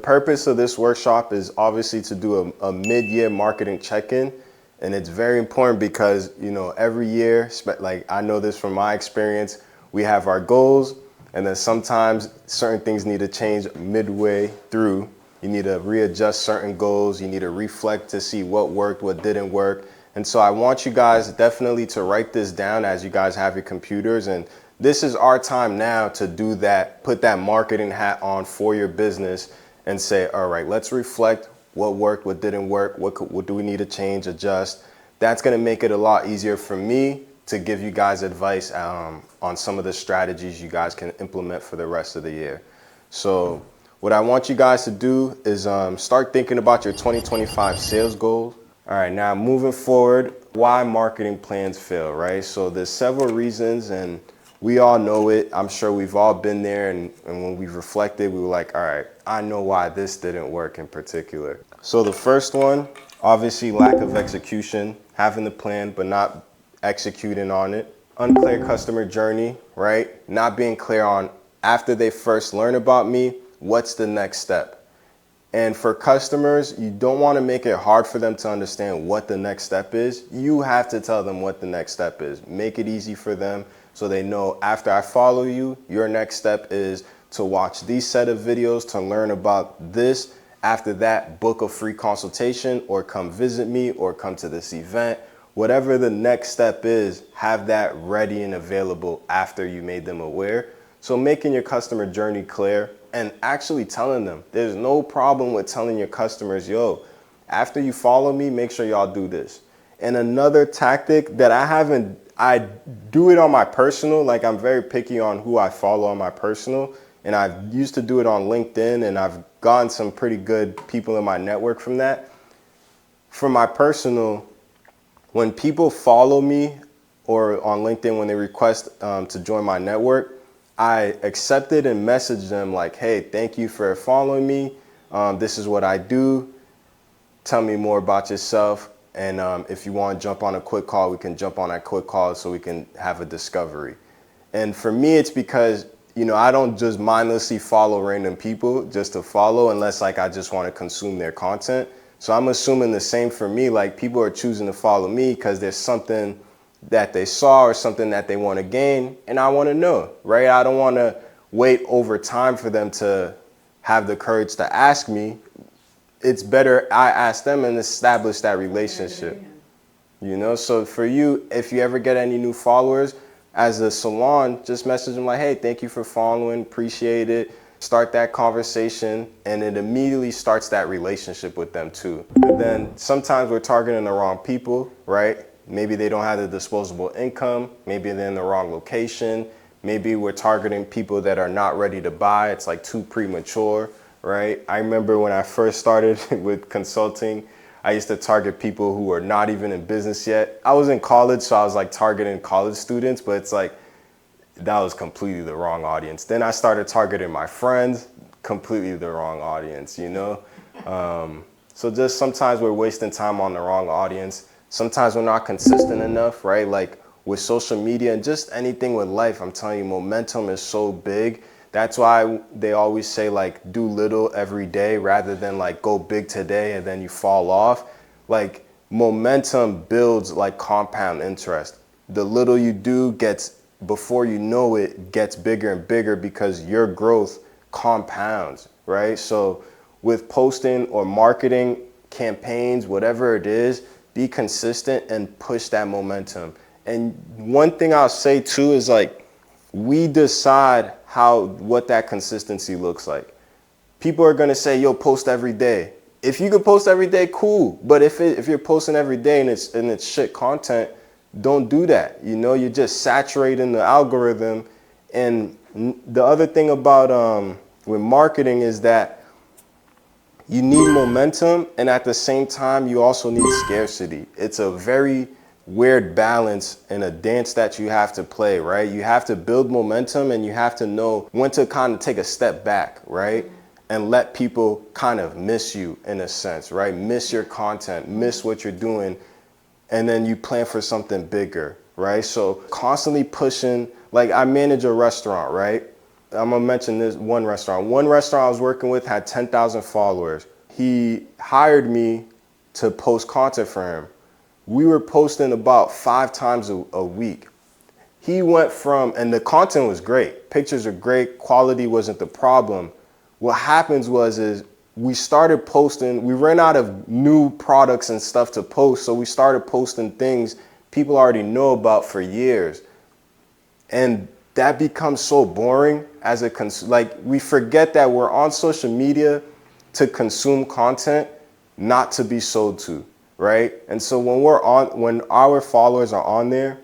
purpose of this workshop is obviously to do a mid-year marketing check-in. And it's very important because, you know, every year, like I know this from my experience, we have our goals, and then sometimes certain things need to change midway through. You need to readjust certain goals. You need to reflect to see what worked, what didn't work. And so I want you guys definitely to write this down as you guys have your computers. And this is our time now to do that, put that marketing hat on for your business and say, all right, let's reflect what worked, what didn't work, what do we need to change, adjust. That's gonna make it a lot easier for me to give you guys advice on some of the strategies you guys can implement for the rest of the year. So what I want you guys to do is start thinking about your 2025 sales goals. All right, now moving forward, why marketing plans fail, right? So there's several reasons, and we all know it. I'm sure we've all been there, and when we've reflected, we were like, all right, I know why this didn't work in particular. So the first one, obviously lack of execution, having the plan but not executing on it. Unclear customer journey, right? Not being clear on, after they first learn about me, what's the next step? And for customers, you don't want to make it hard for them to understand what the next step is. You have to tell them what the next step is. Make it easy for them so they know, after I follow you, your next step is to watch these set of videos to learn about this. After that, book a free consultation or come visit me or come to this event. Whatever the next step is, have that ready and available after you made them aware. So making your customer journey clear and actually telling them, there's no problem with telling your customers, yo, after you follow me, make sure y'all do this. And another tactic that I do it on my personal, like I'm very picky on who I follow on my personal. And I used to do it on LinkedIn, and I've gotten some pretty good people in my network from that. For my personal, when people follow me or on LinkedIn, when they request to join my network, I accept it and message them like, hey, thank you for following me. This is what I do. Tell me more about yourself. And if you want to jump on a quick call, we can jump on that quick call so we can have a discovery. And for me, it's because, you know, I don't just mindlessly follow random people just to follow unless like I just want to consume their content. So I'm assuming the same for me, like people are choosing to follow me because there's something that they saw or something that they want to gain, and I want to know, right? I don't want to wait over time for them to have the courage to ask me. It's better I ask them and establish that relationship, you know? So for you, if you ever get any new followers, as a salon, just message them like, hey, thank you for following, appreciate it. Start that conversation, and it immediately starts that relationship with them too. But then sometimes we're targeting the wrong people, right? Maybe they don't have the disposable income. Maybe they're in the wrong location. Maybe we're targeting people that are not ready to buy. It's like too premature, right? I remember when I first started with consulting, I used to target people who were not even in business yet. I was in college, so I was like targeting college students, but it's like, that was completely the wrong audience. Then I started targeting my friends, completely the wrong audience, you know? So just sometimes we're wasting time on the wrong audience. Sometimes we're not consistent enough, right? Like with social media and just anything with life, I'm telling you, momentum is so big. That's why they always say like do little every day rather than like go big today and then you fall off. Like momentum builds like compound interest. The little you do gets, before you know it, gets bigger and bigger because your growth compounds, right? So with posting or marketing campaigns, whatever it is, be consistent and push that momentum. And one thing I'll say too is like, we decide what that consistency looks like. People are gonna say, yo, post every day. If you can post every day, cool. But if you're posting every day and it's shit content, don't do that. You know, you're just saturating the algorithm. And the other thing about with marketing is that you need momentum, and at the same time, you also need scarcity. It's a very weird balance and a dance that you have to play, right? You have to build momentum, and you have to know when to kind of take a step back, right? And let people kind of miss you in a sense, right? Miss your content, miss what you're doing, and then you plan for something bigger, right? So constantly pushing, like I manage a restaurant, right? I'm gonna mention this one restaurant. One restaurant I was working with had 10,000 followers. He hired me to post content for him. We were posting about 5 times a week. He went from, and the content was great. Pictures are great. Quality wasn't the problem. What happens is we started posting, we ran out of new products and stuff to post. So we started posting things people already know about for years. And that becomes so boring as a like we forget that we're on social media to consume content, not to be sold to, right? And so when our followers are on there,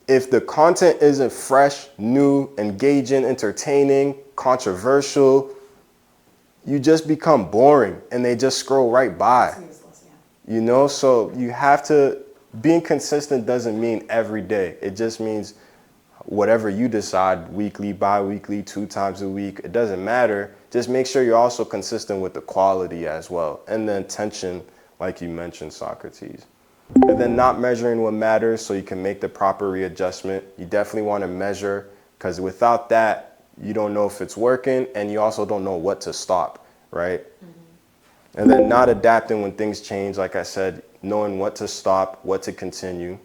if the content isn't fresh, new, engaging, entertaining, controversial, you just become boring and they just scroll right by. You know, so you have to, being consistent doesn't mean every day. It just means whatever you decide, weekly, bi-weekly, 2 times a week, it doesn't matter. Just make sure you're also consistent with the quality as well. And the intention, like you mentioned, Socrates. And then not measuring what matters so you can make the proper readjustment. You definitely want to measure, because without that, you don't know if it's working and you also don't know what to stop, right? Mm-hmm. And then not adapting when things change, like I said, knowing what to stop, what to continue,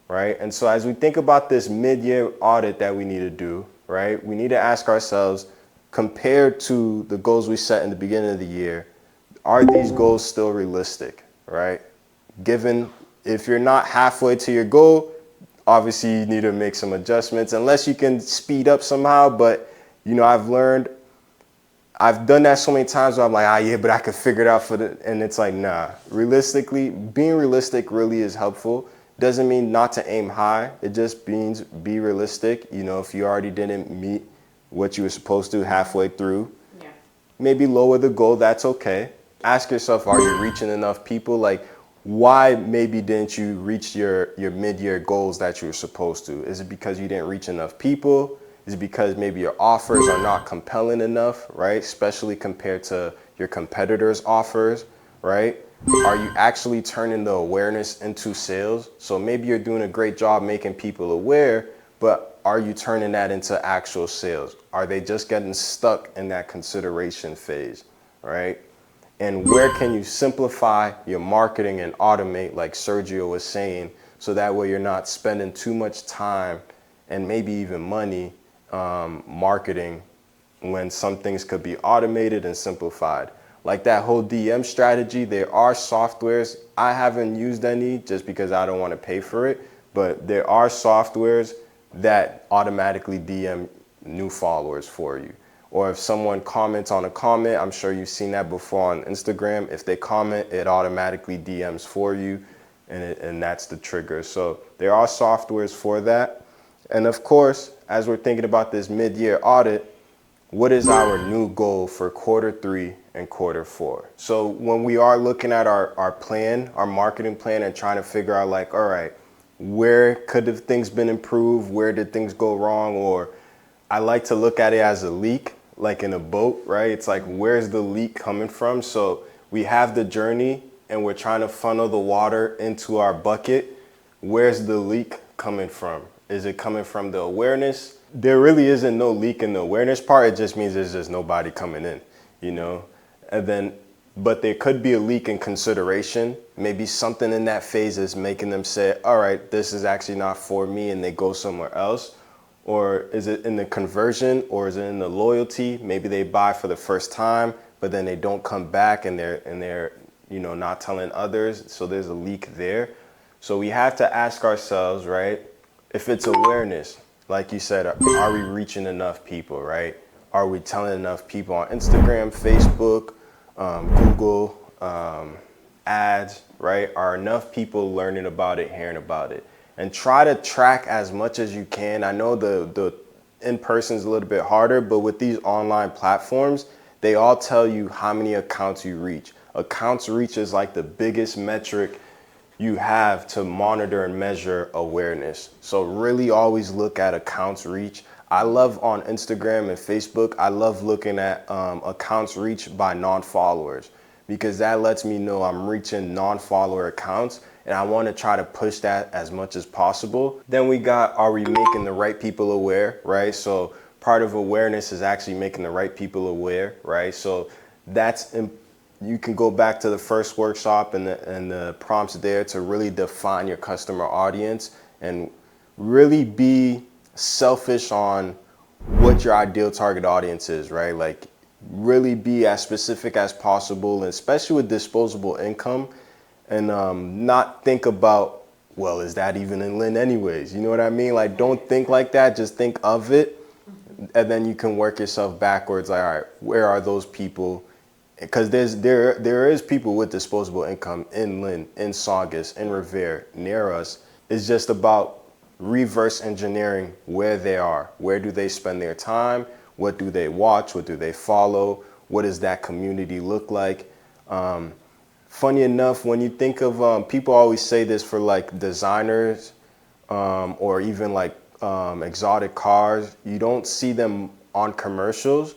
right? And so as we think about this mid-year audit that we need to do, right, we need to ask ourselves, compared to the goals we set in the beginning of the year, are these goals still realistic, right? Given if you're not halfway to your goal, obviously you need to make some adjustments unless you can speed up somehow. But, you know, I've done that so many times where I'm like, yeah, but I could figure it out and it's like, nah, realistically, being realistic really is helpful. Doesn't mean not to aim high. It just means be realistic. You know, if you already didn't meet what you were supposed to halfway through, maybe lower the goal. That's okay. Ask yourself, are you reaching enough people? Like, why maybe didn't you reach your mid-year goals that you were supposed to? Is it because you didn't reach enough people? Is it because maybe your offers are not compelling enough, right? Especially compared to your competitors' offers, right? Are you actually turning the awareness into sales? So maybe you're doing a great job making people aware, but are you turning that into actual sales? Are they just getting stuck in that consideration phase, right? And where can you simplify your marketing and automate, like Sergio was saying, so that way you're not spending too much time and maybe even money marketing when some things could be automated and simplified. Like that whole DM strategy, there are softwares. I haven't used any just because I don't want to pay for it, but there are softwares that automatically DM new followers for you. Or if someone comments on a comment, I'm sure you've seen that before on Instagram. If they comment, it automatically DMs for you, and that's the trigger. So there are softwares for that. And of course, as we're thinking about this mid-year audit, what is our new goal for Q3 and Q4? So when we are looking at our plan, our marketing plan, and trying to figure out like, all right, where could have things been improved? Where did things go wrong? Or I like to look at it as a leak, like in a boat, right? It's like, where's the leak coming from? So we have the journey and we're trying to funnel the water into our bucket. Where's the leak coming from? Is it coming from the awareness? There really isn't no leak in the awareness part. It just means there's just nobody coming in, you know? And then, but there could be a leak in consideration. Maybe something in that phase is making them say, all right, this is actually not for me, and they go somewhere else. Or is it in the conversion, or is it in the loyalty? Maybe they buy for the first time, but then they don't come back and they're you know, not telling others. So there's a leak there. So we have to ask ourselves, right? If it's awareness, like you said, are we reaching enough people, right? Are we telling enough people on Instagram, Facebook, Google, ads, right? Are enough people learning about it, hearing about it? And try to track as much as you can. I know the in-person is a little bit harder, but with these online platforms, they all tell you how many accounts you reach. Accounts reach is like the biggest metric you have to monitor and measure awareness. So really always look at accounts reach. I love on Instagram and Facebook, I love looking at accounts reached by non-followers, because that lets me know I'm reaching non-follower accounts, and I want to try to push that as much as possible. Then we got, are we making the right people aware, right? So part of awareness is actually making the right people aware, right? So you can go back to the first workshop and the prompts there to really define your customer audience and really be selfish on what your ideal target audience is, right? Like really be as specific as possible, and especially with disposable income, and not think about, well, is that even in Lynn anyways? You know what I mean? Like, don't think like that. Just think of it, and then you can work yourself backwards. Like, all right, where are those people? Because there is people with disposable income in Lynn, in Saugus, in Revere, near us. It's just about reverse engineering where they are. Where do they spend their time? What do they watch? What do they follow? What does that community look like? Funny enough, when you think of, people always say this for like designers or even like exotic cars, you don't see them on commercials.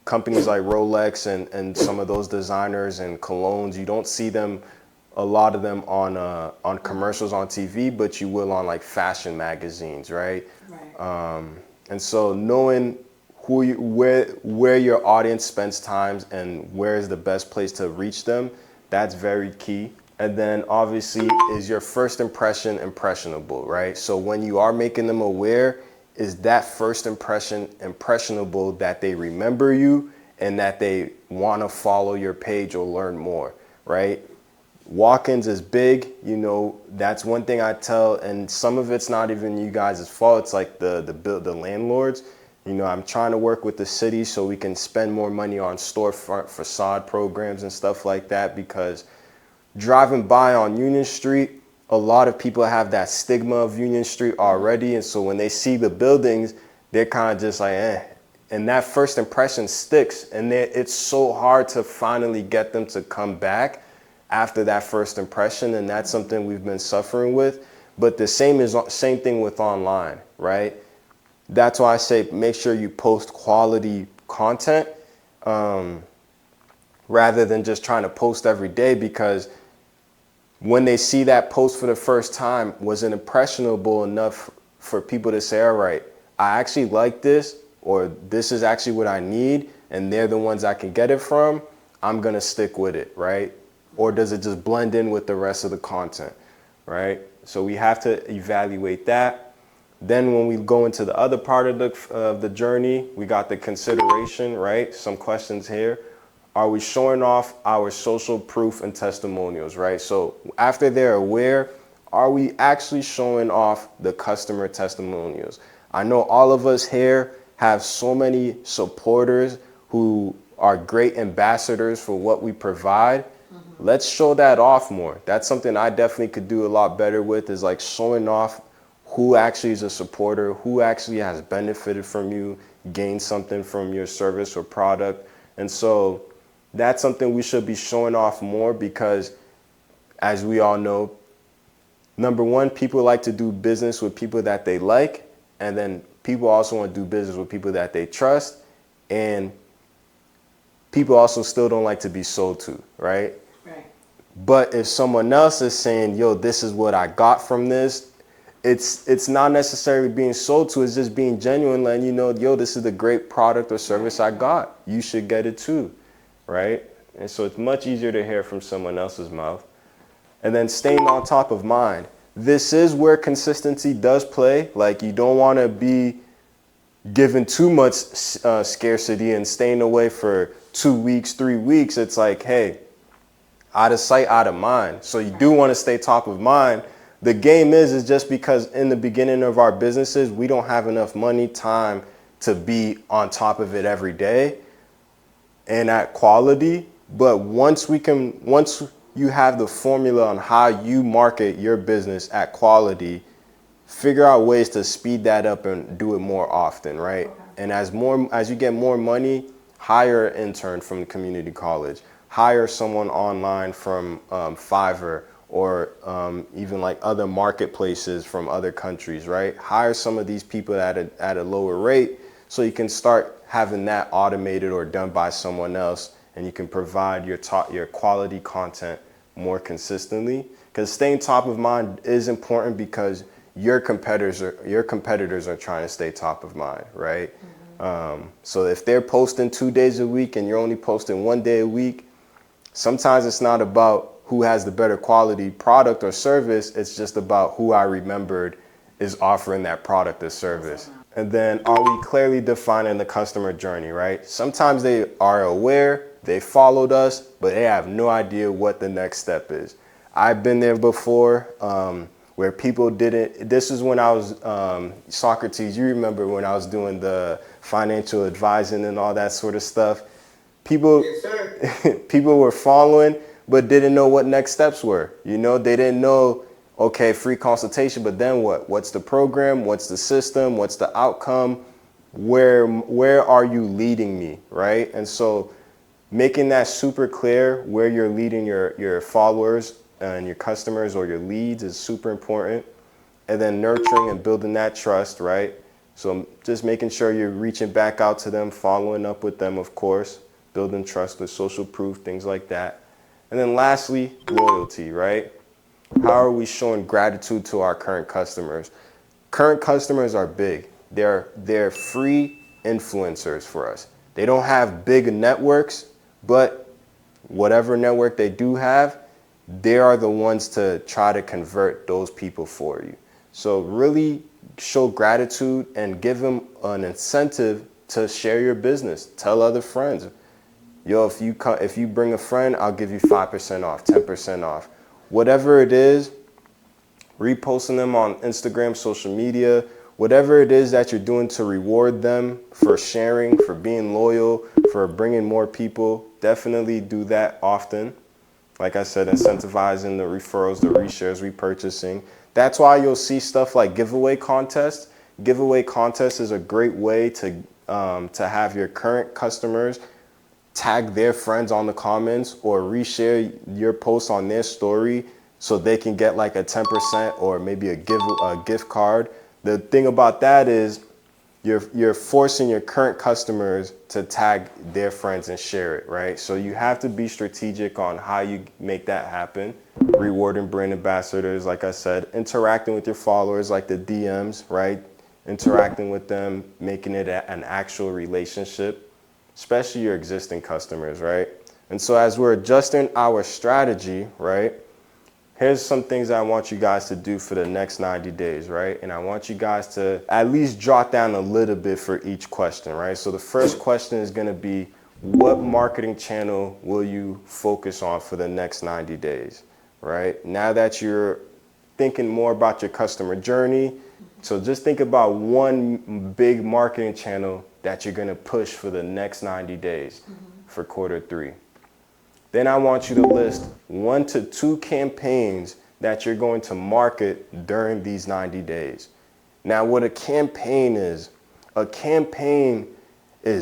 Companies like Rolex and some of those designers and colognes, you don't see them, a lot of them on commercials on TV, but you will on like fashion magazines, right? Right. And so knowing where your audience spends time and where is the best place to reach them, that's very key. And then obviously, is your first impression impressionable, right? So when you are making them aware, is that first impression impressionable that they remember you and that they want to follow your page or learn more, right? Walk-ins is big, you know, that's one thing I tell, and some of it's not even you guys' fault. It's like the landlords. You know, I'm trying to work with the city so we can spend more money on storefront facade programs and stuff like that, because driving by on Union Street, a lot of people have that stigma of Union Street already, and so when they see the buildings, they're kind of just like, eh. And that first impression sticks, and it's so hard to finally get them to come back after that first impression, and that's something we've been suffering with. But the same thing with online, right? That's why I say make sure you post quality content rather than just trying to post every day, because when they see that post for the first time, was it impressionable enough for people to say, all right, I actually like this, or this is actually what I need, and they're the ones I can get it from, I'm gonna stick with it, right? Or does it just blend in with the rest of the content, right? So we have to evaluate that. Then when we go into the other part of the journey, we got the consideration, right? Some questions here. Are we showing off our social proof and testimonials, right? So after they're aware, are we actually showing off the customer testimonials? I know all of us here have so many supporters who are great ambassadors for what we provide. Let's show that off more. That's something I definitely could do a lot better with, is like showing off who actually is a supporter, who actually has benefited from you, gained something from your service or product. And so that's something we should be showing off more, because as we all know, number one, people like to do business with people that they like, and then people also want to do business with people that they trust, and people also still don't like to be sold to, right? Right. But if someone else is saying, yo, this is what I got from this, it's not necessarily being sold to, it's just being genuine, letting you know, yo, this is the great product or service I got. You should get it too, right? And so it's much easier to hear from someone else's mouth. And then staying on top of mind. This is where consistency does play. Like, you don't want to be given too much scarcity and staying away for 2 weeks, 3 weeks. It's like, hey, out of sight, out of mind. So you do want to stay top of mind. The game is just because in the beginning of our businesses, we don't have enough money, time to be on top of it every day and at quality. But once you have the formula on how you market your business at quality, figure out ways to speed that up and do it more often, right? Okay. And as you get more money, hire an intern from the community college, hire someone online from Fiverr, or even like other marketplaces from other countries, right? Hire some of these people at a lower rate so you can start having that automated or done by someone else, and you can provide your quality content more consistently. Because staying top of mind is important, because your competitors are trying to stay top of mind, right? So if they're posting 2 days a week and you're only posting 1 day a week, sometimes it's not about who has the better quality product or service. It's just about who I remembered is offering that product or service. And then are we clearly defining the customer journey, right? Sometimes they are aware, they followed us, but they have no idea what the next step is. I've been there before where people didn't, this is when I was, Socrates, you remember when I was doing the financial advising and all that sort of stuff. People, yes, sir. People were following, but didn't know what next steps were. You know, they didn't know, okay, free consultation, but then what? What's the program? What's the system? What's the outcome? Where are you leading me, right? And so making that super clear where you're leading your followers and your customers or your leads is super important. And then nurturing and building that trust, right? So just making sure you're reaching back out to them, following up with them, of course, building trust with social proof, things like that. And then lastly, loyalty, right? How are we showing gratitude to our current customers? Current customers are big. They're free influencers for us. They don't have big networks, but whatever network they do have, they are the ones to try to convert those people for you. So really show gratitude and give them an incentive to share your business. Tell other friends. Yo, if you bring a friend, I'll give you 5% off, 10% off. Whatever it is, reposting them on Instagram, social media, whatever it is that you're doing to reward them for sharing, for being loyal, for bringing more people, definitely do that often. Like I said, incentivizing the referrals, the reshares, repurchasing. That's why you'll see stuff like giveaway contests. Giveaway contests is a great way to have your current customers tag their friends on the comments or reshare your post on their story so they can get like a 10% or maybe a gift card. The thing about that is you're forcing your current customers to tag their friends and share it, right? So you have to be strategic on how you make that happen. Rewarding brand ambassadors, like I said, interacting with your followers, like the DMs, right? Interacting with them, making it an actual relationship, especially your existing customers, right? And so as we're adjusting our strategy, right, here's some things I want you guys to do for the next 90 days, right? And I want you guys to at least jot down a little bit for each question, right? So the first question is going to be, what marketing channel will you focus on for the next 90 days, right? Now that you're thinking more about your customer journey, so just think about one big marketing channel that you're going to push for the next 90 days for Q3. Then I want you to list 1 to 2 campaigns that you're going to market during these 90 days. Now, what a campaign is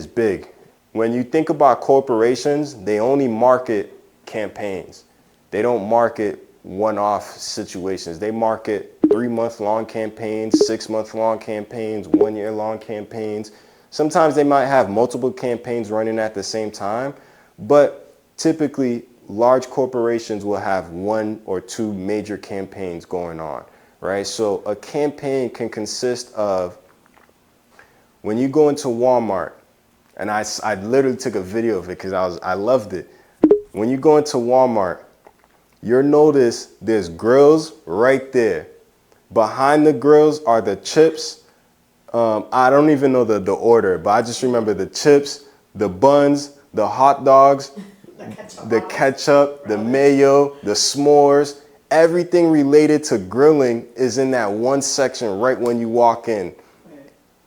big. When you think about corporations, they only market campaigns. They don't market one-off situations. They market 3-month-long campaigns, 6-month-long campaigns, 1-year-long campaigns. Sometimes they might have multiple campaigns running at the same time, but typically large corporations will have 1 or 2 major campaigns going on, right? So a campaign can consist of, when you go into Walmart, and I literally took a video of it because I loved it. When you go into Walmart, you'll notice there's grills right there. Behind the grills are the chips. I don't even know the order, but I just remember the chips, the buns, the hot dogs, the ketchup, the mayo, the s'mores. Everything related to grilling is in that one section right when you walk in.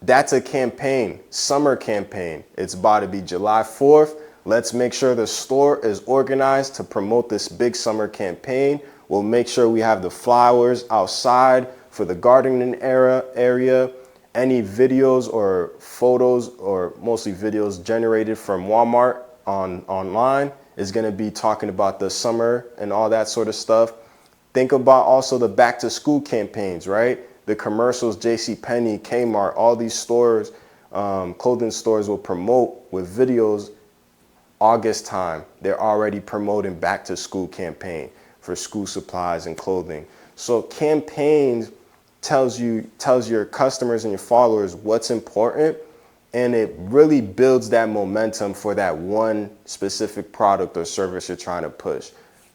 That's a campaign, summer campaign. It's about to be July 4th. Let's make sure the store is organized to promote this big summer campaign. We'll make sure we have the flowers outside for the gardening area. Any videos or photos, or mostly videos generated from Walmart online is going to be talking about the summer and all that sort of stuff. Think about also the back to school campaigns, right? The commercials, JCPenney, Kmart, all these stores, clothing stores will promote with videos. August time, they're already promoting back to school campaign for school supplies and clothing. So campaigns tells your customers and your followers what's important, and it really builds that momentum for that one specific product or service you're trying to push.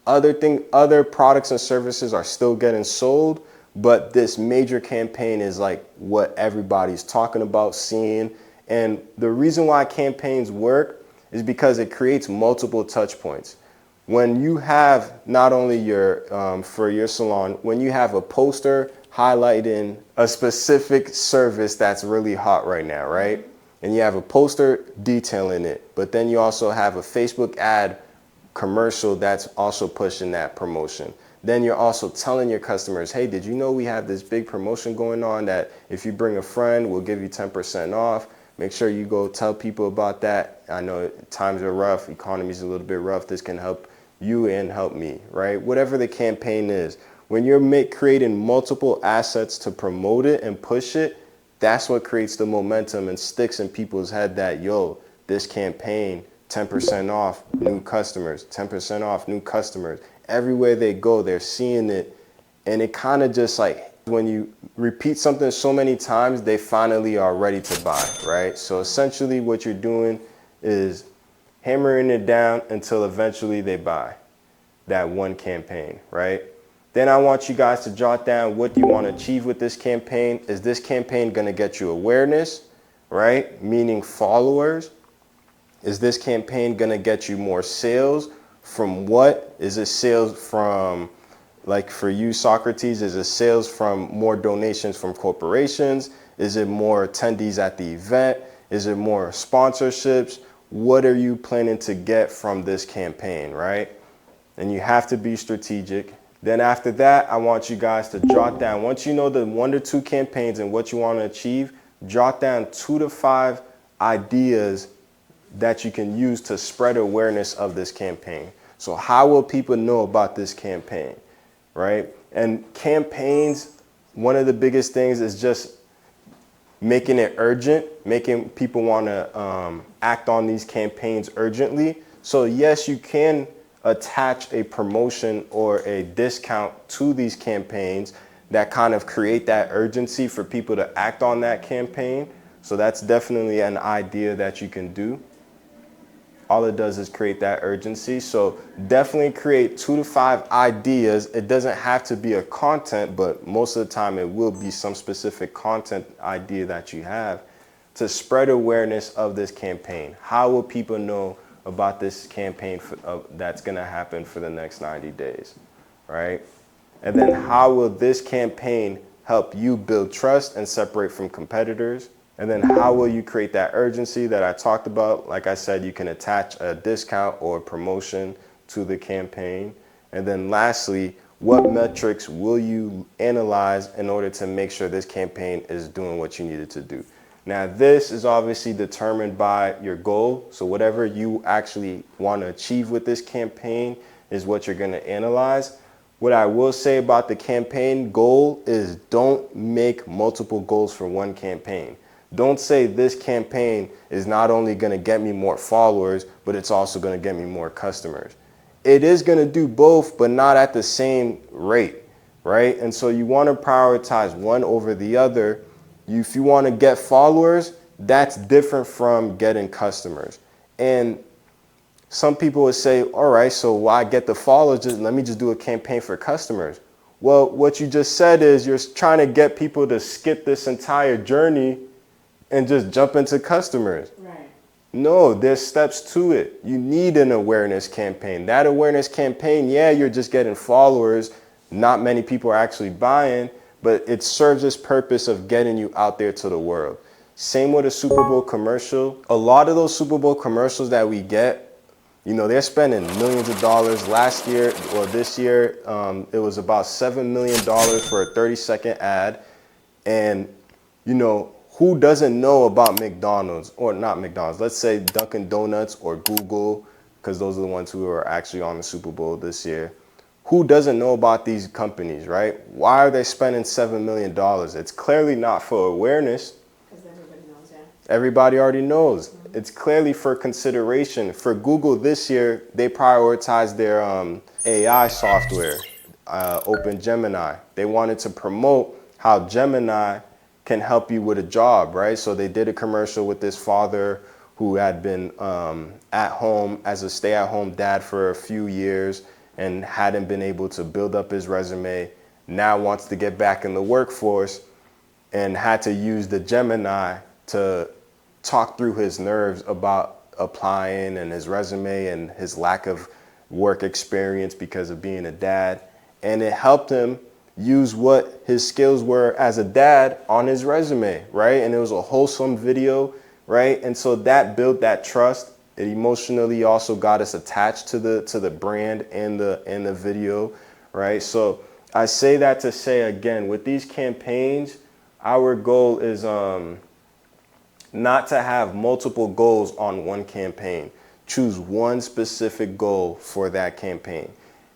Other products and services are still getting sold, but this major campaign is like what everybody's talking about, seeing. And the reason why campaigns work is because it creates multiple touch points. When you have not only for your salon, when you have a poster highlighting a specific service that's really hot right now, right? And you have a poster detailing it, but then you also have a Facebook ad commercial that's also pushing that promotion. Then you're also telling your customers, hey, did you know we have this big promotion going on that if you bring a friend, we'll give you 10% off. Make sure you go tell people about that. I know times are rough, economy's a little bit rough. This can help you and help me, right? Whatever the campaign is. When you're creating multiple assets to promote it and push it, that's what creates the momentum and sticks in people's head that, yo, this campaign, 10% off new customers, 10% off new customers. Everywhere they go, they're seeing it. And it kind of just like, when you repeat something so many times, they finally are ready to buy, right? So essentially what you're doing is hammering it down until eventually they buy that one campaign, right? Then I want you guys to jot down what you want to achieve with this campaign. Is this campaign going to get you awareness, right? Meaning followers. Is this campaign going to get you more sales? From what? Is it sales from, like for you, Socrates, is it sales from more donations from corporations? Is it more attendees at the event? Is it more sponsorships? What are you planning to get from this campaign, right? And you have to be strategic. Then after that, I want you guys to jot down, once you know the 1 to 2 campaigns and what you want to achieve, jot down 2 to 5 ideas that you can use to spread awareness of this campaign. So how will people know about this campaign, right? And campaigns, one of the biggest things is just making it urgent, making people want to act on these campaigns urgently. So yes, you can attach a promotion or a discount to these campaigns that kind of create that urgency for people to act on that campaign. So that's definitely an idea that you can do. All it does is create that urgency. So definitely create 2 to 5 ideas. It doesn't have to be a content, but most of the time it will be some specific content idea that you have to spread awareness of this campaign. How will people know about this campaign that's going to happen for the next 90 days, right? And then how will this campaign help you build trust and separate from competitors? And then how will you create that urgency that I talked about? Like I said, you can attach a discount or promotion to the campaign. And then lastly, what metrics will you analyze in order to make sure this campaign is doing what you need it to do? Now, this is obviously determined by your goal. So whatever you actually want to achieve with this campaign is what you're going to analyze. What I will say about the campaign goal is don't make multiple goals for one campaign. Don't say this campaign is not only going to get me more followers, but it's also going to get me more customers. It is going to do both, but not at the same rate, right? And so you want to prioritize one over the other. If you want to get followers, that's different from getting customers. And some people would say, all right, so why get the followers? Let me just do a campaign for customers. Well, what you just said is you're trying to get people to skip this entire journey and just jump into customers. Right. No, there's steps to it. You need an awareness campaign. That awareness campaign, yeah, you're just getting followers. Not many people are actually buying, but it serves this purpose of getting you out there to the world. Same with a Super Bowl commercial. A lot of those Super Bowl commercials that we get, you know, they're spending millions of dollars. Last year or this year, it was about $7 million for a 30-second ad. And, you know, who doesn't know about McDonald's, or not McDonald's, let's say Dunkin' Donuts or Google, because those are the ones who are actually on the Super Bowl this year. Who doesn't know about these companies, right? Why are they spending $7 million? It's clearly not for awareness. Because everybody knows, yeah. Everybody already knows. Mm-hmm. It's clearly for consideration. For Google this year, they prioritized their AI software, Open Gemini. They wanted to promote how Gemini can help you with a job, right? So they did a commercial with this father who had been at home as a stay-at-home dad for a few years and hadn't been able to build up his resume, now wants to get back in the workforce and had to use the Gemini to talk through his nerves about applying and his resume and his lack of work experience because of being a dad. And it helped him use what his skills were as a dad on his resume, right? And it was a wholesome video, right? And so that built that trust. It emotionally also got us attached to the brand and the video, right? So I say that to say, again, with these campaigns, our goal is not to have multiple goals on one campaign. Choose one specific goal for that campaign.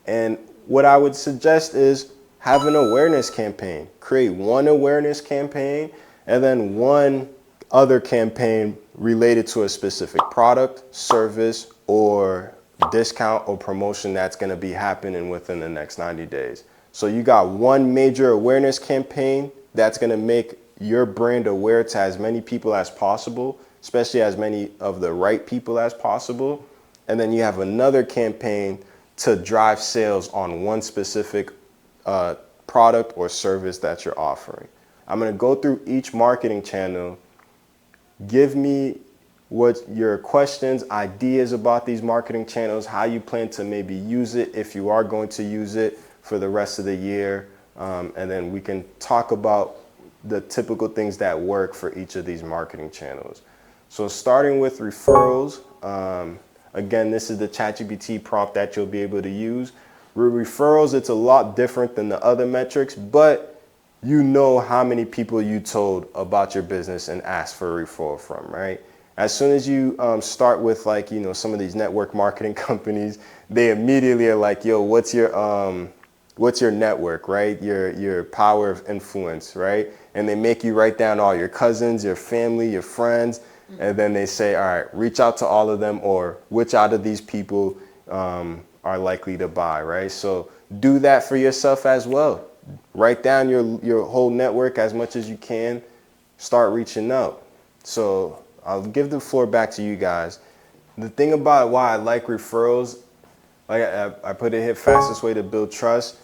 And what I would suggest is have an awareness campaign. Create one awareness campaign and then one other campaign related to a specific product, service, or discount or promotion that's going to be happening within the next 90 days. So you got one major awareness campaign that's going to make your brand aware to as many people as possible, especially as many of the right people as possible. And then you have another campaign to drive sales on one specific product or service that you're offering. I'm going to go through each marketing channel. Give me what your questions, ideas about these marketing channels, how you plan to maybe use it if you are going to use it for the rest of the year. And then we can talk about the typical things that work for each of these marketing channels. So starting with referrals, again, this is the ChatGPT prompt that you'll be able to use. With referrals, it's a lot different than the other metrics, but you know how many people you told about your business and asked for a referral from, right? As soon as you start with like, you know, some of these network marketing companies, they immediately are like, yo, what's your network, right? Your power of influence, right? And they make you write down all your cousins, your family, your friends, and then they say, all right, reach out to all of them, or which out of these people are likely to buy, right? So do that for yourself as well. Write down your whole network as much as you can. Start reaching out. So I'll give the floor back to you guys. The thing about why I like referrals, like I put it here, fastest way to build trust.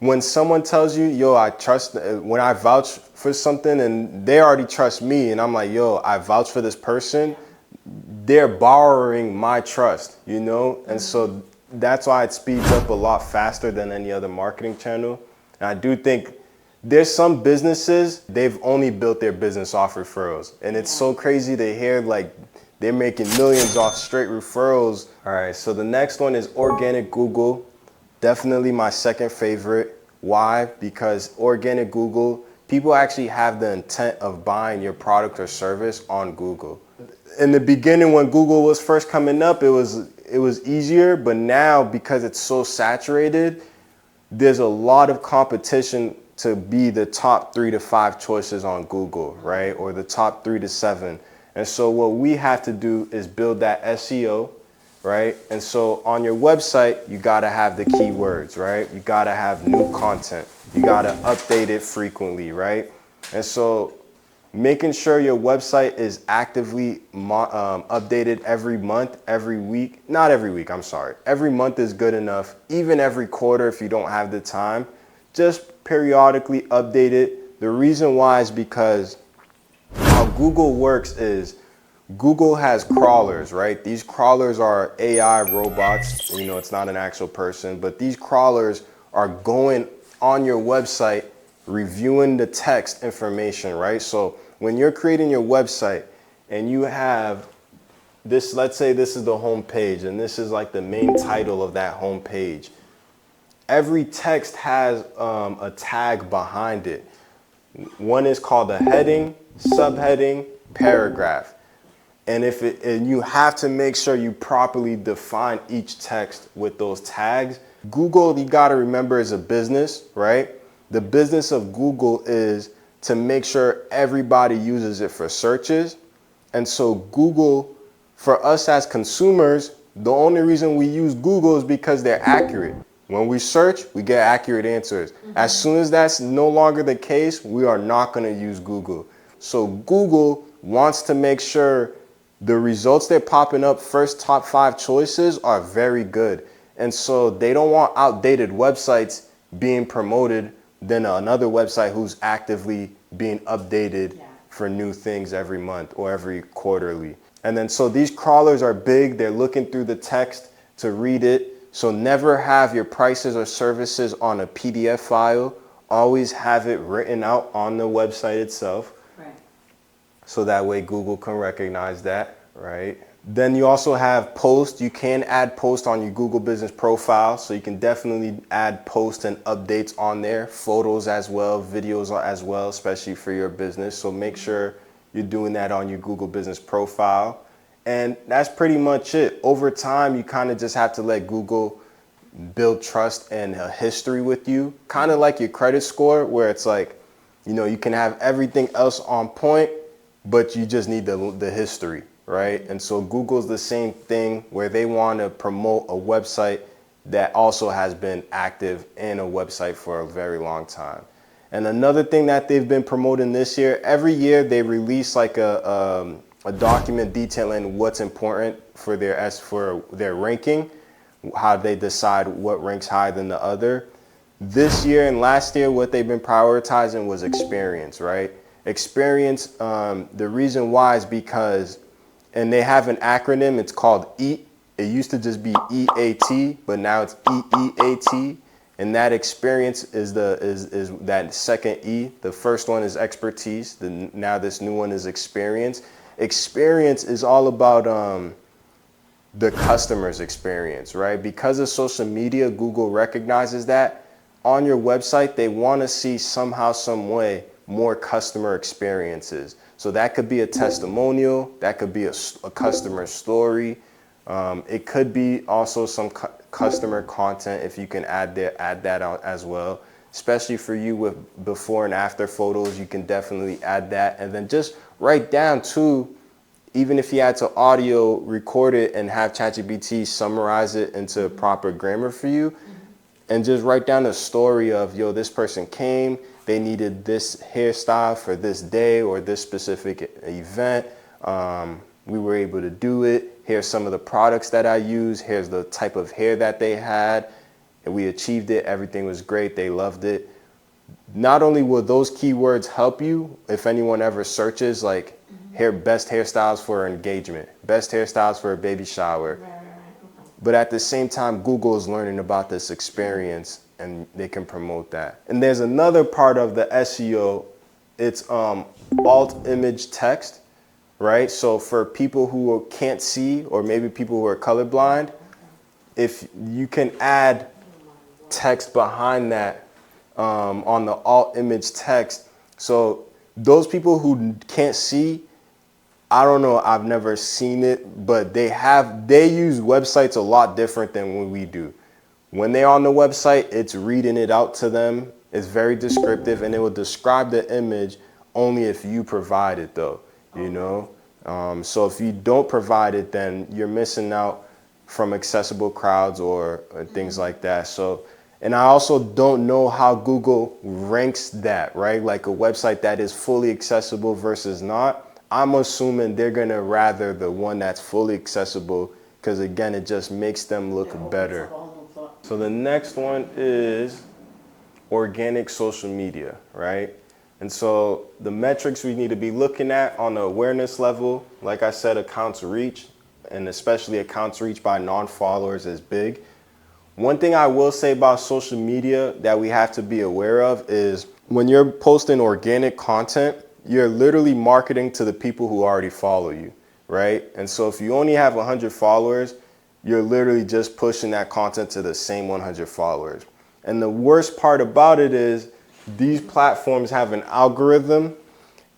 When someone tells you, yo, I trust, when I vouch for something and they already trust me and I'm like, yo, I vouch for this person, they're borrowing my trust, you know? And so that's why it speeds up a lot faster than any other marketing channel. And I do think there's some businesses, they've only built their business off referrals. And it's so crazy to hear like they're making millions off straight referrals. All right, so the next one is organic Google. Definitely my second favorite. Why? Because organic Google, people actually have the intent of buying your product or service on Google. In the beginning, when Google was first coming up, it was easier, but now because it's so saturated, there's a lot of competition to be the top 3 to 5 choices on Google, right? Or the top 3 to 7. And so what we have to do is build that SEO, right? And so on your website, you gotta have the keywords, right? You gotta have new content. You gotta update it frequently, right? And so making sure your website is actively updated every month, every week, not every week, I'm sorry. Every month is good enough, even every quarter if you don't have the time. Just periodically update it. The reason why is because how Google works is Google has crawlers, right? These crawlers are AI robots. You know, it's not an actual person, but these crawlers are going on your website, reviewing the text information, right? So when you're creating your website and you have this, let's say this is the home page and this is like the main title of that home page. Every text has a tag behind it. One is called a heading, subheading, paragraph. And and you have to make sure you properly define each text with those tags. Google, you got to remember, is a business, right? The business of Google is to make sure everybody uses it for searches. And so Google, for us as consumers, the only reason we use Google is because they're accurate. When we search, we get accurate answers. As soon as that's no longer the case, we are not going to use Google. So Google wants to make sure the results they're popping up, first top 5 choices, are very good. And so they don't want outdated websites being promoted than another website who's actively being updated for new things every month or every quarterly. And then so these crawlers are big. They're looking through the text to read it. So never have your prices or services on a PDF file. Always have it written out on the website itself. Right. So that way Google can recognize that, right? Then you also have posts. You can add posts on your Google Business Profile. So you can definitely add posts and updates on there. Photos as well, videos as well, especially for your business. So make sure you're doing that on your Google Business Profile. And that's pretty much it. Over time, you kind of just have to let Google build trust and a history with you. Kind of like your credit score, where it's like, you know, you can have everything else on point, but you just need the history, right? And so Google's the same thing, where they want to promote a website that also has been active in a website for a very long time. And another thing that they've been promoting this year, every year they release like a document detailing what's important for their ranking, how they decide what ranks higher than the other. This year and last year, what they've been prioritizing was experience, right? Experience, the reason why is because, and they have an acronym, it's called EAT. It used to just be EAT, but now it's EEAT. And that experience is that second E. The first one is expertise. Now this new one is experience. Experience is all about the customer's experience, right? Because of social media, Google recognizes that on your website, they want to see somehow, some way, more customer experiences. So that could be a testimonial, that could be a customer story. It could be also some customer content if you can add that on as well. Especially for you with before and after photos, you can definitely add that. And then just write down too, even if you had to audio record it and have ChatGPT summarize it into proper grammar for you, and just write down a story of, yo, this person came, they needed this hairstyle for this day or this specific event. We were able to do it. Here's some of the products that I use. Here's the type of hair that they had. And we achieved it. Everything was great. They loved it. Not only will those keywords help you if anyone ever searches like best hairstyles for engagement, best hairstyles for a baby shower, but at the same time, Google is learning about this experience and they can promote that. And there's another part of the SEO. It's alt image text, right? So for people who can't see, or maybe people who are colorblind, if you can add text behind that on the alt image text. So those people who can't see, I don't know, I've never seen it, but they use websites a lot different than when we do. When they're on the website, it's reading it out to them. It's very descriptive, and it will describe the image only if you provide it though, you know? So if you don't provide it, then you're missing out from accessible crowds or things like that. So, and I also don't know how Google ranks that, right? Like a website that is fully accessible versus not. I'm assuming they're gonna rather the one that's fully accessible, because again, it just makes them look better. So the next one is organic social media, right? And so the metrics we need to be looking at on the awareness level, like I said, accounts reach, and especially accounts reach by non-followers is big. One thing I will say about social media that we have to be aware of is when you're posting organic content, you're literally marketing to the people who already follow you, right? And so if you only have 100 followers, you're literally just pushing that content to the same 100 followers. And the worst part about it is these platforms have an algorithm,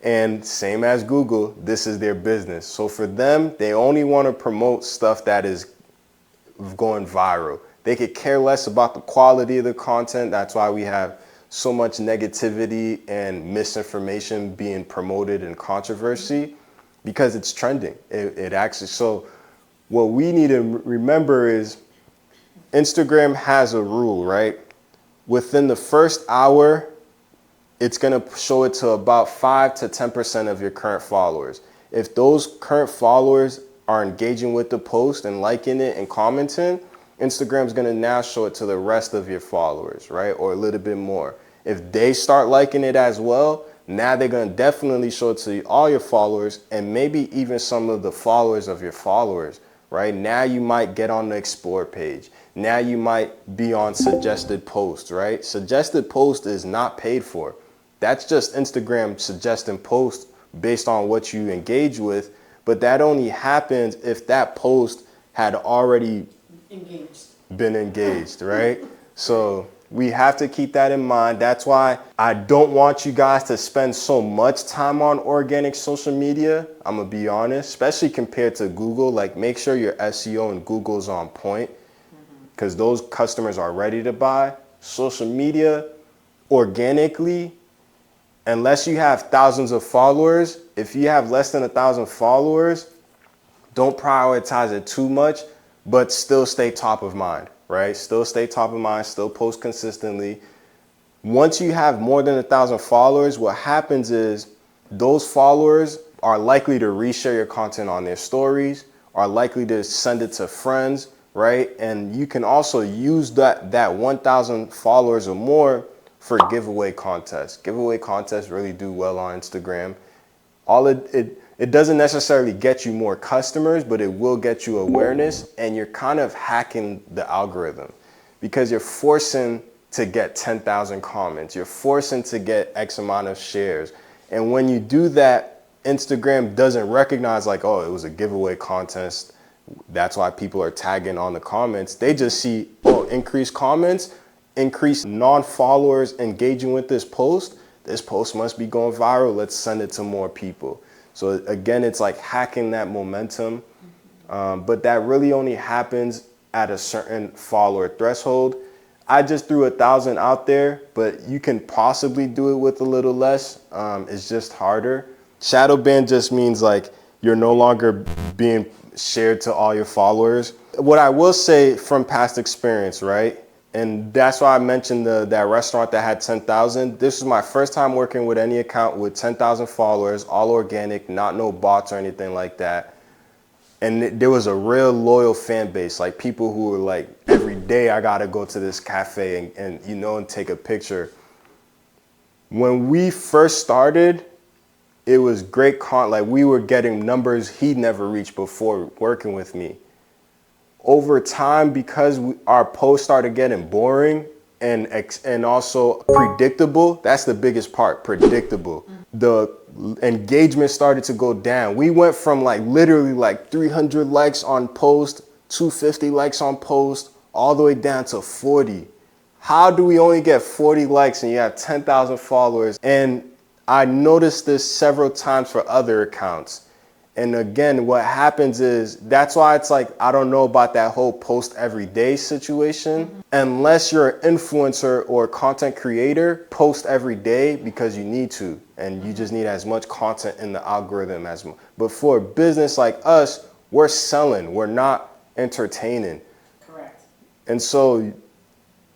and same as Google, this is their business. So for them, they only want to promote stuff that is going viral. They could care less about the quality of the content. That's why we have so much negativity and misinformation being promoted and controversy, because it's trending. It actually, so what we need to remember is, Instagram has a rule, right? Within the first hour, it's gonna show it to about 5 to 10% of your current followers. If those current followers are engaging with the post and liking it and commenting, Instagram's gonna now show it to the rest of your followers, right? Or a little bit more. If they start liking it as well, now they're gonna definitely show it to all your followers and maybe even some of the followers of your followers, right? Now you might get on the explore page. Now you might be on suggested posts, right? Suggested post is not paid for. That's just Instagram suggesting posts based on what you engage with, but that only happens if that post had already been engaged, right? So we have to keep that in mind. That's why I don't want you guys to spend so much time on organic social media. I'm gonna be honest, especially compared to Google. Like, make sure your SEO and Google's on point, because those customers are ready to buy. Social media, organically, unless you have thousands of followers, if you have less than 1,000 followers, don't prioritize it too much, but still stay top of mind, right? Still stay top of mind, still post consistently. Once you have more than 1,000 followers, what happens is those followers are likely to reshare your content on their stories, are likely to send it to friends, right? And you can also use that 1,000 followers or more for giveaway contests. Giveaway contests really do well on Instagram. It doesn't necessarily get you more customers, but it will get you awareness, and you're kind of hacking the algorithm because you're forcing to get 10,000 comments. You're forcing to get X amount of shares. And when you do that, Instagram doesn't recognize like, oh, it was a giveaway contest. That's why people are tagging on the comments. They just see, oh, increased comments, increased non-followers engaging with this post. This post must be going viral. Let's send it to more people. So again, it's like hacking that momentum. But that really only happens at a certain follower threshold. I just threw 1,000 out there, but you can possibly do it with a little less. It's just harder. Shadow ban just means like you're no longer being shared to all your followers. What I will say from past experience, right? And that's why I mentioned that restaurant that had 10,000. This was my first time working with any account with 10,000 followers, all organic, not no bots or anything like that. And there was a real loyal fan base, like people who were like, every day I gotta go to this cafe and take a picture. When we first started, it was great like we were getting numbers he'd never reached before working with me. Over time, because our posts started getting boring and also predictable, that's the biggest part, predictable. The engagement started to go down. We went from like literally like 300 likes on post, 250 likes on post, all the way down to 40. How do we only get 40 likes and you have 10,000 followers? And I noticed this several times for other accounts. And again, what happens is, that's why it's like, I don't know about that whole post every day situation. Unless you're an influencer or content creator, post every day because you need to. And you just need as much content in the algorithm as much. But for a business like us, we're selling, we're not entertaining. Correct. And so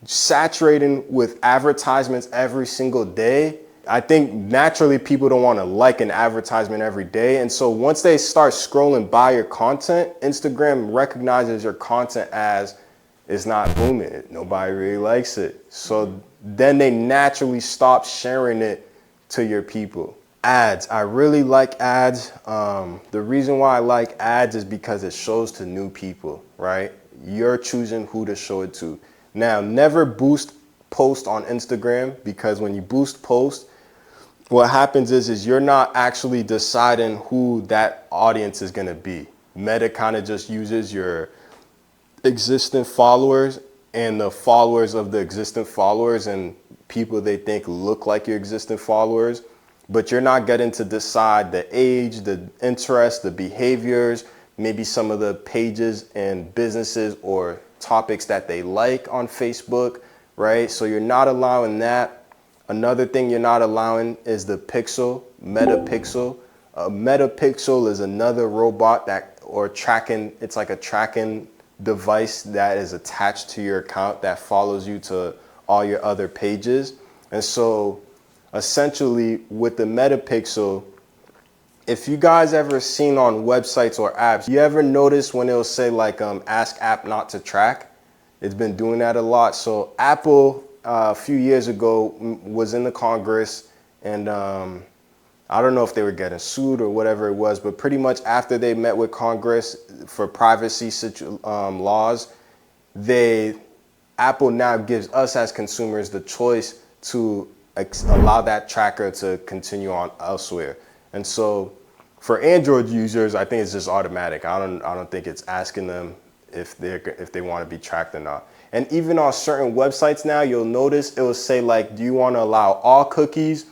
saturating with advertisements every single day, I think naturally people don't want to like an advertisement every day. And so once they start scrolling by your content, Instagram recognizes your content as it's not booming. Nobody really likes it. So then they naturally stop sharing it to your people. Ads. I really like ads. The reason why I like ads is because it shows to new people, right? You're choosing who to show it to. Now, never boost post on Instagram, because when you boost post, what happens is you're not actually deciding who that audience is going to be. Meta kind of just uses your existing followers and the followers of the existing followers and people they think look like your existing followers, but you're not getting to decide the age, the interests, the behaviors, maybe some of the pages and businesses or topics that they like on Facebook, right? So you're not allowing that. Another thing you're not allowing is the pixel, metapixel. A metapixel is another robot it's like a tracking device that is attached to your account that follows you to all your other pages. And so essentially with the Metapixel, if you guys ever seen on websites or apps, you ever notice when it'll say like ask app not to track? It's been doing that a lot. So Apple a few years ago was in the Congress, and I don't know if they were getting sued or whatever it was, but pretty much after they met with Congress for privacy laws, Apple now gives us as consumers the choice to allow that tracker to continue on elsewhere. And so for Android users, I think it's just automatic. I don't think it's asking them if they want to be tracked or not. And even on certain websites now, you'll notice it will say like, do you want to allow all cookies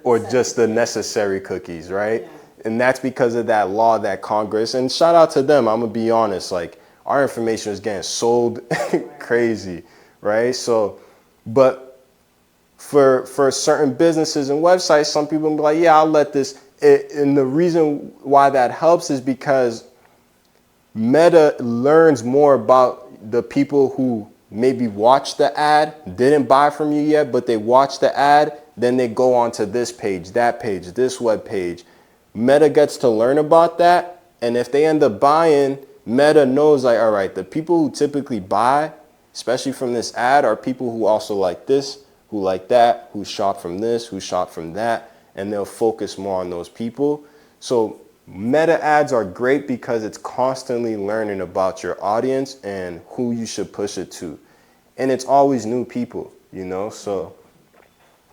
or just the necessary cookies, right? Yeah. And that's because of that law that Congress, and shout out to them, I'm gonna be honest, like our information is getting sold crazy, right? So, but for certain businesses and websites, some people will be like, yeah, I'll let this. And the reason why that helps is because Meta learns more about the people who maybe watched the ad, didn't buy from you yet, but they watched the ad, then they go on to this page, that page, this web page. Meta gets to learn about that, and if they end up buying, Meta knows like, all right, the people who typically buy, especially from this ad, are people who also like this, who like that, who shop from this, who shop from that, and they'll focus more on those people. So Meta ads are great because it's constantly learning about your audience and who you should push it to. And it's always new people, you know? So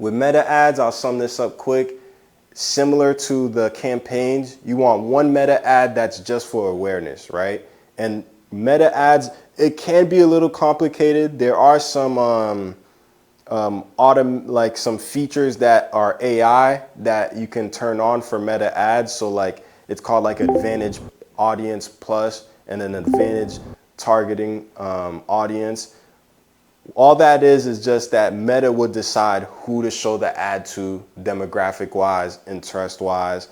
with Meta ads, I'll sum this up quick. Similar to the campaigns, you want one Meta ad that's just for awareness, right? And Meta ads, it can be a little complicated. There are some some features that are AI that you can turn on for Meta ads. So like it's called like Advantage Audience Plus and an Advantage Targeting audience. All that is just that Meta would decide who to show the ad to, demographic wise, interest wise.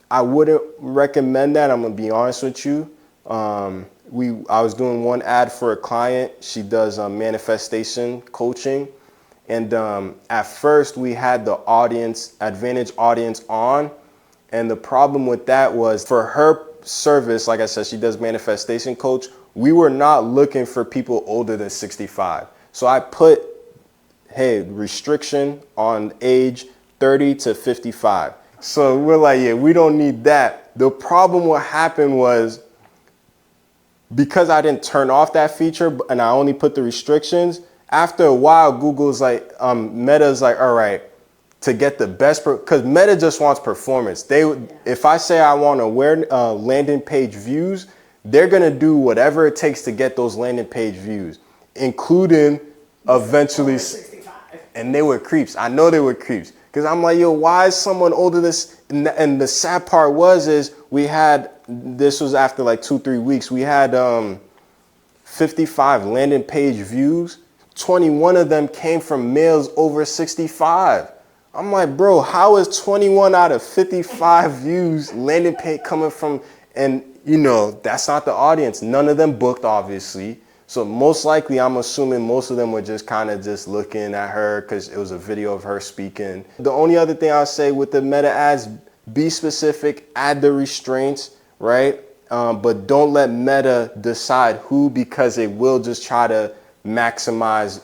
I wouldn't recommend that, I'm gonna be honest with you. I was doing one ad for a client. She does manifestation coaching. And at first we had the Advantage audience on. And the problem with that was for her service, like I said, she does manifestation coach. We were not looking for people older than 65. So I put, hey, restriction on age 30 to 55. So we're like, yeah, we don't need that. The problem what happened was because I didn't turn off that feature and I only put the restrictions, after a while, Google's like, Meta's like, all right, to get the best, because Meta just wants performance. If I say I want landing page views, they're gonna do whatever it takes to get those landing page views, including eventually, and they were creeps. I know they were creeps, because I'm like, yo, why is someone older this? And the sad part is this was after like 2-3 weeks, we had 55 landing page views. 21 of them came from males over 65. I'm like, bro, how is 21 out of 55 views landing page coming from, and you know, that's not the audience. None of them booked, obviously. So most likely, I'm assuming most of them were just kind of just looking at her because it was a video of her speaking. The only other thing I'll say with the Meta ads, be specific, add the restraints, right? But don't let Meta decide who, because it will just try to maximize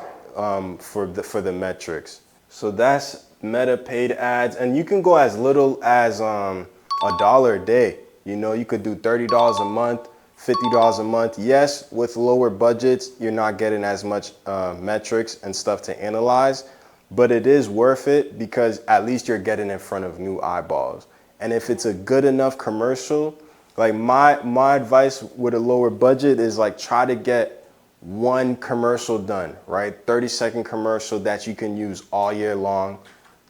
for the metrics. So that's Meta paid ads, and you can go as little as $1 a day. You know, you could do $30 a month, $50 a month. Yes, with lower budgets, you're not getting as much metrics and stuff to analyze, but it is worth it because at least you're getting in front of new eyeballs. And if it's a good enough commercial, like my advice with a lower budget is like try to get one commercial done, right? 30-second commercial that you can use all year long,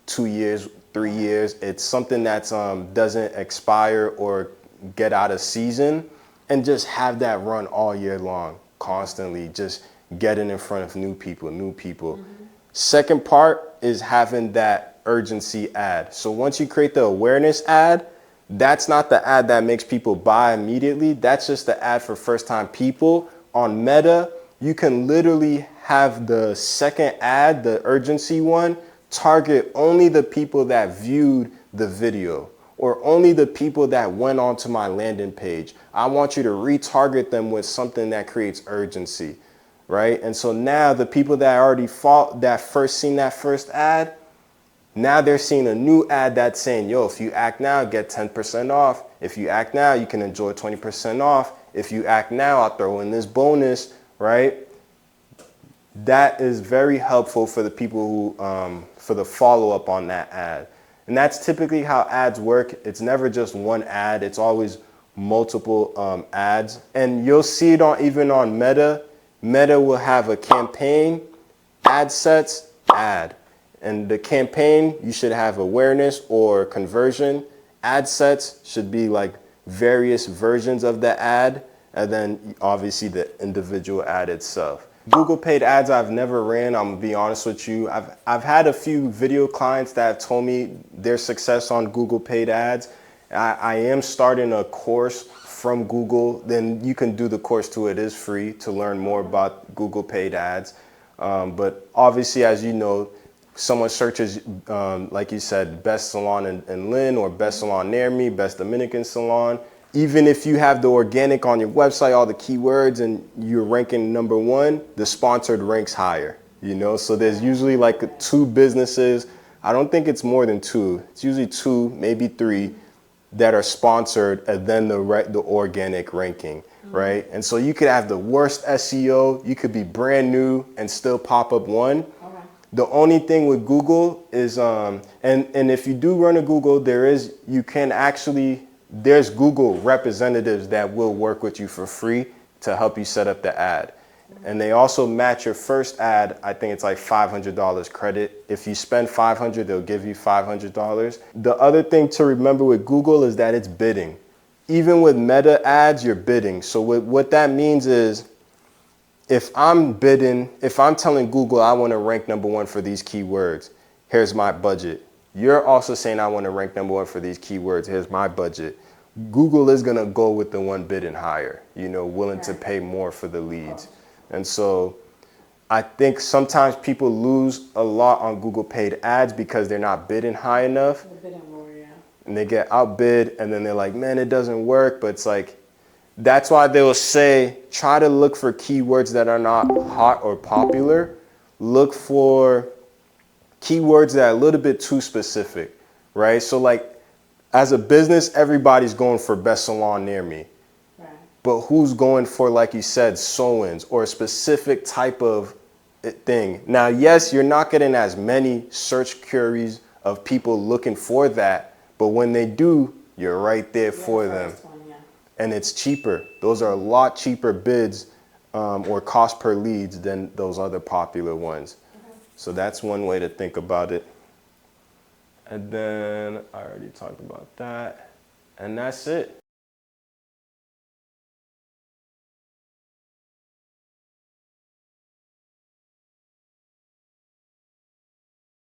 2 years, 3 years. It's something that doesn't expire or get out of season, and just have that run all year long, constantly, just getting in front of new people. Mm-hmm. Second part is having that urgency ad. So once you create the awareness ad, that's not the ad that makes people buy immediately. That's just the ad for first-time people on Meta, you can literally have the second ad, the urgency one, target only the people that viewed the video or only the people that went onto my landing page. I want you to retarget them with something that creates urgency, right? And so now the people that already seen that first ad, now they're seeing a new ad that's saying, yo, if you act now, get 10% off. If you act now, you can enjoy 20% off. If you act now, I'll throw in this bonus, right? That is very helpful for the people who, for the follow-up on that ad. And that's typically how ads work. It's never just one ad. It's always multiple ads. And you'll see it even on Meta. Meta will have a campaign, ad sets, ad. And the campaign, you should have awareness or conversion. Ad sets should be like various versions of the ad. And then obviously the individual ad itself. Google paid ads I've never ran, I'm gonna be honest with you. I've had a few video clients that have told me their success on Google paid ads. I am starting a course from Google. Then you can do the course too, it is free to learn more about Google paid ads. But obviously, as you know, someone searches, like you said, best salon in Lynn or best salon near me, best Dominican salon. Even if you have the organic on your website, all the keywords, and you're ranking #1, the sponsored ranks higher, you know? So there's usually like 2 businesses. I don't think it's more than 2. It's usually 2, maybe 3 that are sponsored, and then the organic ranking, right? And so you could have the worst SEO, you could be brand new and still pop up 1. The only thing with Google is, and if you do run a Google, there's Google representatives that will work with you for free to help you set up the ad. And they also match your first ad. I think it's like $500 credit. If you spend $500, they'll give you $500. The other thing to remember with Google is that it's bidding. Even with Meta ads, you're bidding. So what that means is, if I'm telling Google I want to rank #1 for these keywords, here's my budget. You're also saying I want to rank #1 for these keywords, here's my budget. Google is going to go with the one bidding higher, you know, willing to pay more for the leads. And so I think sometimes people lose a lot on Google paid ads because they're not bidding high enough. They're bidding lower, yeah. And they get outbid, and then they're like, man, it doesn't work. But it's like, that's why they will say, try to look for keywords that are not hot or popular. Look for keywords that are a little bit too specific, right? So like, as a business, everybody's going for best salon near me. Right. But who's going for, like you said, sew-ins or a specific type of thing? Now, yes, you're not getting as many search queries of people looking for that, but when they do, you're right there for them. And it's cheaper. Those are a lot cheaper bids or cost per leads than those other popular ones. So that's one way to think about it. And then I already talked about that. And that's it.